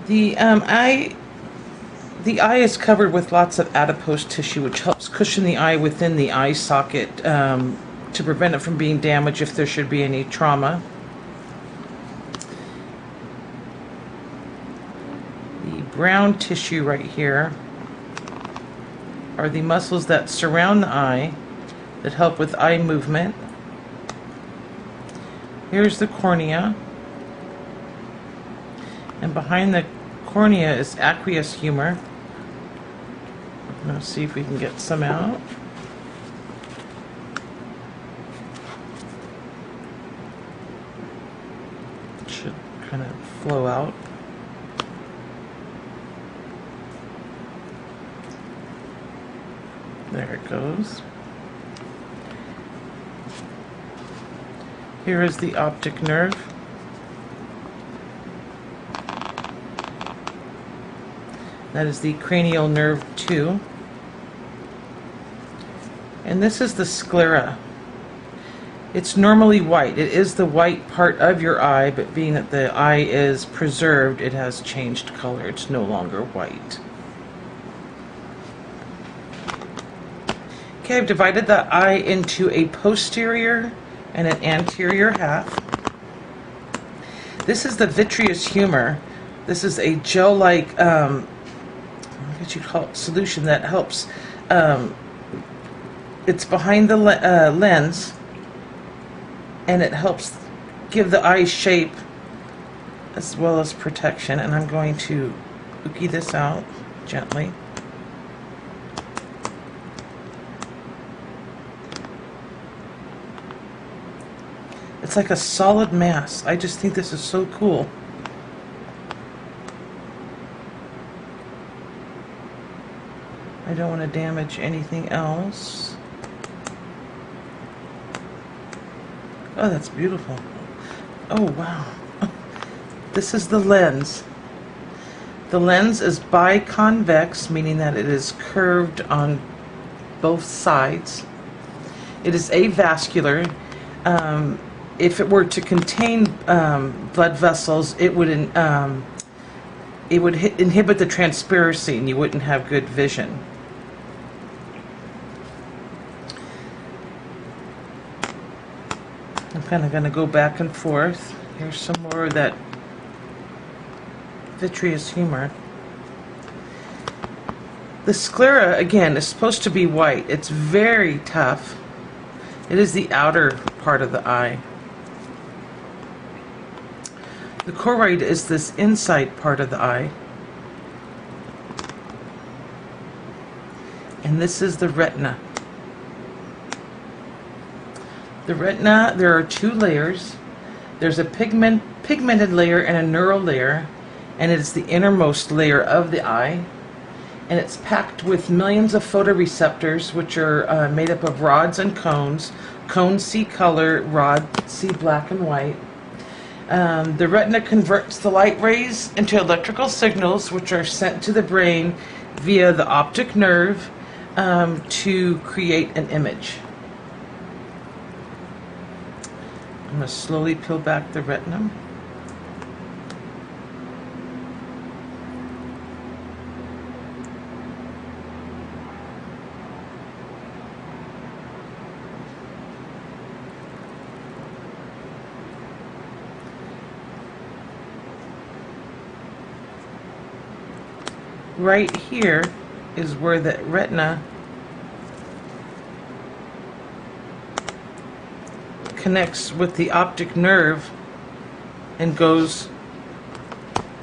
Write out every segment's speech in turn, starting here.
The eye is covered with lots of adipose tissue, which helps cushion the eye within the eye socket to prevent it from being damaged if there should be any trauma. The brown tissue right here are the muscles that surround the eye that help with eye movement. Here's the cornea, and behind the cornea is aqueous humor. Let's see if we can get some out. It should kind of flow out. There it goes. Here is the optic nerve. That is the cranial nerve 2. And this is the sclera. It's normally white. It is the white part of your eye, but being that the eye is preserved, it has changed color. It's no longer white. Okay, I've divided the eye into a posterior and an anterior half. This is the vitreous humor. This is a gel-like, what you call it, solution that helps. It's behind the lens, and it helps give the eye shape as well as protection. And I'm going to ookie this out gently. It's like a solid mass. I just think this is so cool. I don't want to damage anything else. Oh, that's beautiful. Oh, wow. This is the lens. The lens is biconvex, meaning that it is curved on both sides. It is avascular. If it were to contain blood vessels, it would inhibit the transparency, and you wouldn't have good vision. I'm kind of going to go back and forth. Here's some more of that vitreous humor. The sclera, again, is supposed to be white. It's very tough. It is the outer part of the eye. The choroid is this inside part of the eye. And this is the retina. The retina, there are two layers. There's a pigmented layer and a neural layer, and it's the innermost layer of the eye. And it's packed with millions of photoreceptors, which are made up of rods and cones. Cones see color, rods see black and white. The retina converts the light rays into electrical signals, which are sent to the brain via the optic nerve to create an image. I'm going to slowly peel back the retina. Right here is where the retina connects with the optic nerve and goes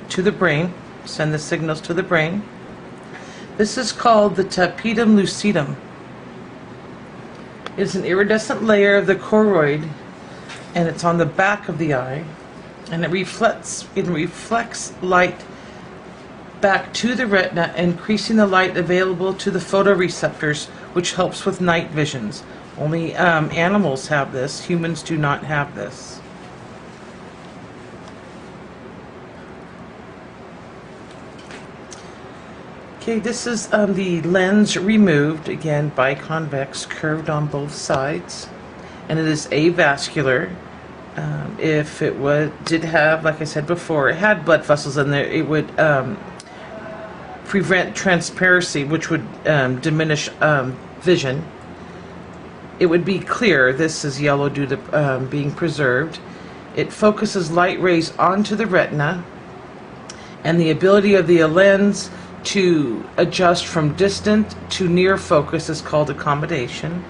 to the brain, send the signals to the brain. This is called the tapetum lucidum. It's an iridescent layer of the choroid, and it's on the back of the eye, and it reflects light back to the retina, increasing the light available to the photoreceptors, which helps with night visions. Only animals have this. Humans do not have this. Okay, this is the lens removed, again biconvex, curved on both sides, and it is avascular. If it did have, like I said before, it had blood vessels in there, it would prevent transparency, which would diminish vision. It would be clear. This is yellow due to being preserved. It focuses light rays onto the retina, and the ability of the lens to adjust from distant to near focus is called accommodation.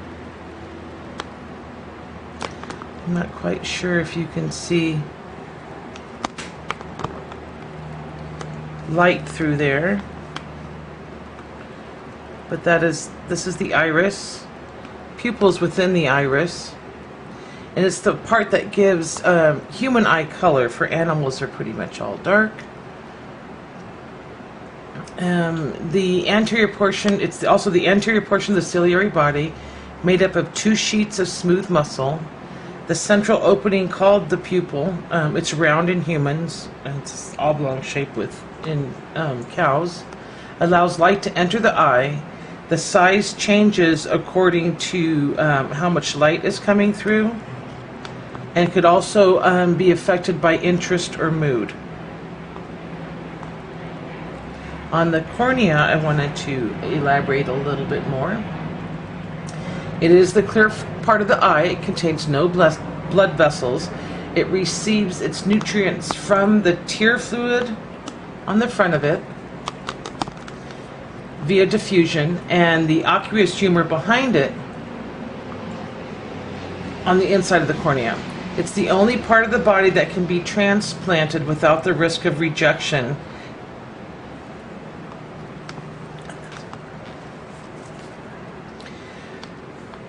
I'm not quite sure if you can see light through there, but this is the iris, pupils within the iris, and it's the part that gives human eye color. For animals, they're pretty much all dark. The anterior portion, it's also the anterior portion of the ciliary body, made up of 2 sheets of smooth muscle. The central opening, called the pupil, it's round in humans, and it's oblong shape in cows, allows light to enter the eye. The size changes according to how much light is coming through, and could also be affected by interest or mood. On the cornea, I wanted to elaborate a little bit more. It is the clear part of the eye. It contains no blood vessels. It receives its nutrients from the tear fluid on the front of it via diffusion, and the aqueous humor behind it on the inside of the cornea. It's the only part of the body that can be transplanted without the risk of rejection.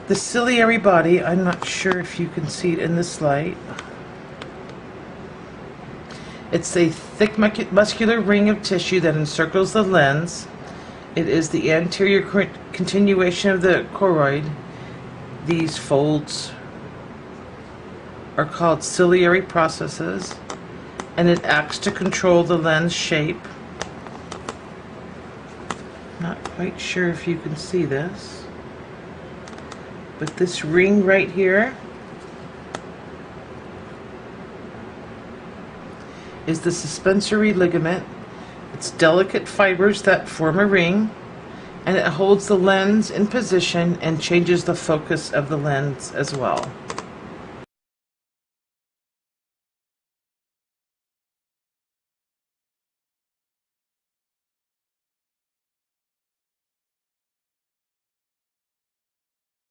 The ciliary body, I'm not sure if you can see it in this light. It's a thick muscular ring of tissue that encircles the lens. It is the anterior continuation of the choroid. These folds are called ciliary processes, and it acts to control the lens shape. Not quite sure if you can see this, but this ring right here is the suspensory ligament. It's delicate fibers that form a ring, and it holds the lens in position and changes the focus of the lens as well.